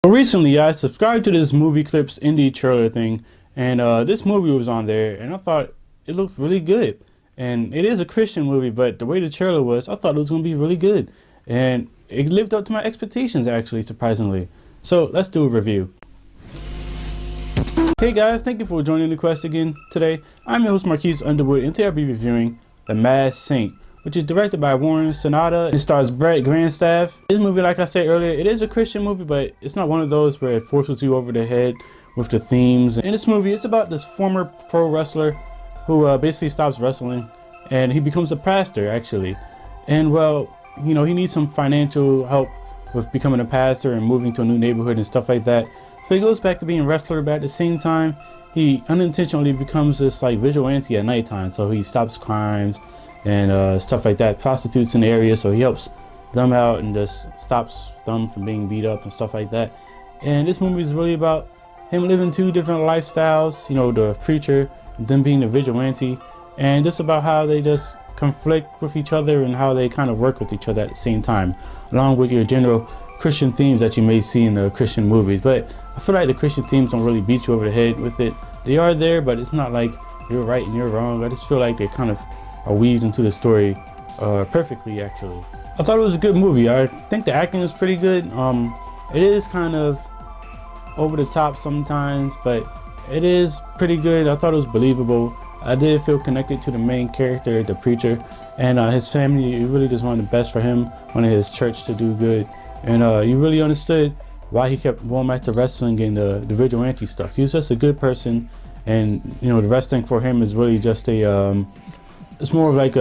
So recently I subscribed to this movie clips indie trailer thing, and this movie was on there, and I thought it looked really good. And it is a Christian movie, but the way the trailer was, I thought it was going to be really good. And it lived up to my expectations, actually, surprisingly. So let's do a review. Hey guys, thank you for joining the quest again today. I'm your host Marques Underwood, and today I'll be reviewing The Masked Saint, which is directed by Warren Sonata. It stars Brett Grandstaff. This movie, like I said earlier, it is a Christian movie, but it's not one of those where it forces you over the head with the themes. In this movie, it's about this former pro wrestler who basically stops wrestling, and he becomes a pastor, actually. And well, you know, he needs some financial help with becoming a pastor and moving to a new neighborhood and stuff like that. So he goes back to being a wrestler, but at the same time, he unintentionally becomes this like vigilante at nighttime. So he stops crimes and stuff like that, prostitutes in the area, so he helps them out and just stops them from being beat up and stuff like that. And this movie is really about him living two different lifestyles, you know, the preacher, them being the vigilante, and just about how they just conflict with each other and how they kind of work with each other at the same time, along with your general Christian themes that you may see in the Christian movies. But I feel like the Christian themes don't really beat you over the head with it. They are there, but it's not like you're right and you're wrong. I just feel like they kind of are weaved into the story perfectly, actually. I thought it was a good movie. I think the acting is pretty good. It is kind of over the top sometimes, but it is pretty good. I thought it was believable. I did feel connected to the main character, the preacher, and his family. You really just wanted the best for him, wanted his church to do good. And you really understood why he kept going back to wrestling and the vigilante stuff. He was just a good person, and you know, the wrestling for him is really just a it's more of like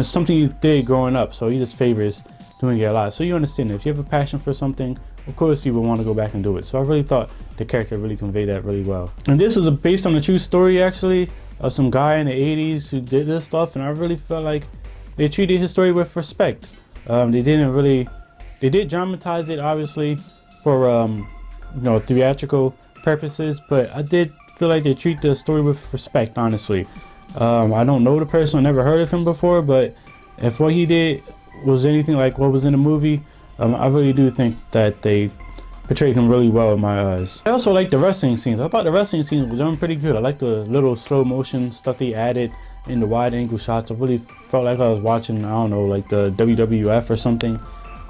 something he did growing up, so he just favors doing it a lot. So you understand, if you have a passion for something, of course you will want to go back and do it. So I really thought the character really conveyed that really well. And this is based on a true story, actually, of some guy in the 80s who did this stuff, and I really felt like they treated his story with respect. They did dramatize it, obviously, for you know, theatrical purposes, but I did feel like they treat the story with respect, honestly. I don't know the person, I never heard of him before, but if what he did was anything like what was in the movie, I really do think that they portrayed him really well in my eyes. I also like the wrestling scenes. I thought the wrestling scenes were done pretty good. I like the little slow motion stuff they added in the wide angle shots. I really felt like I was watching, I don't know, like the WWF or something.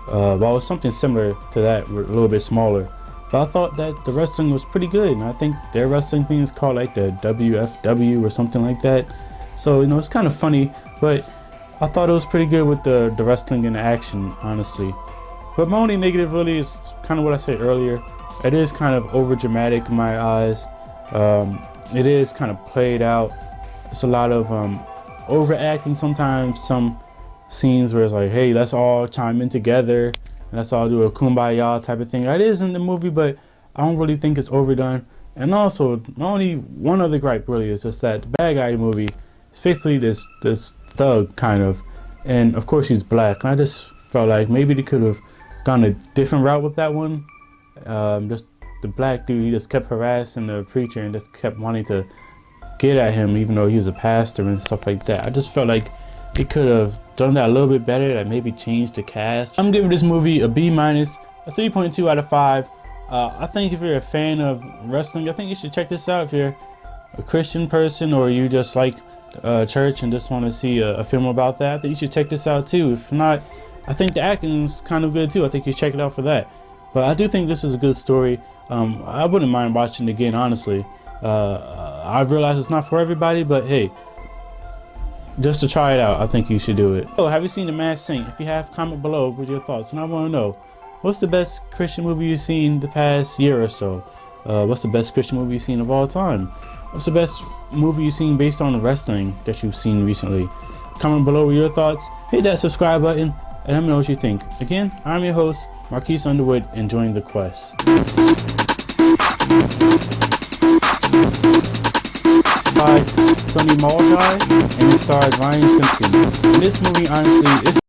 Well, it was something similar to that, a little bit smaller. But I thought that the wrestling was pretty good, and I think their wrestling thing is called like the WFW or something like that. So, you know, it's kind of funny, but I thought it was pretty good with the wrestling and the action, honestly. But my only negative really is kind of what I said earlier. It is kind of over dramatic in my eyes. It is kind of played out. It's a lot of overacting sometimes. Some scenes where it's like, hey, let's all chime in together, and let's all do a kumbaya type of thing. That is in the movie, but I don't really think it's overdone. And also, only one other gripe really is just that the bad guy movie is basically this thug kind of, and of course he's black. And I just felt like maybe they could have gone a different route with that one. Just the black dude, he just kept harassing the preacher and just kept wanting to get at him, even though he was a pastor and stuff like that. I just felt like he could have done that a little bit better, like maybe change the cast. I'm giving this movie a B-, a 3.2 out of 5. I think if you're a fan of wrestling, I think you should check this out. If you're a Christian person or you just like church and just want to see a film about that, I think you should check this out too. If not, I think the acting is kind of good too. I think you should check it out for that. But I do think this is a good story. I wouldn't mind watching it again, honestly. I realize it's not for everybody, but hey, just to try it out, I think you should do it. Oh, have you seen The Masked Saint? If you have, comment below with your thoughts. And I want to know, what's the best Christian movie you've seen the past year or so? What's the best Christian movie you've seen of all time? What's the best movie you've seen based on wrestling that you've seen recently? Comment below with your thoughts. Hit that subscribe button and let me know what you think. Again, I'm your host, Marques Underwood, enjoying the quest. By Sonny Mulguy, and it stars Ryan Simpson. This movie, honestly, is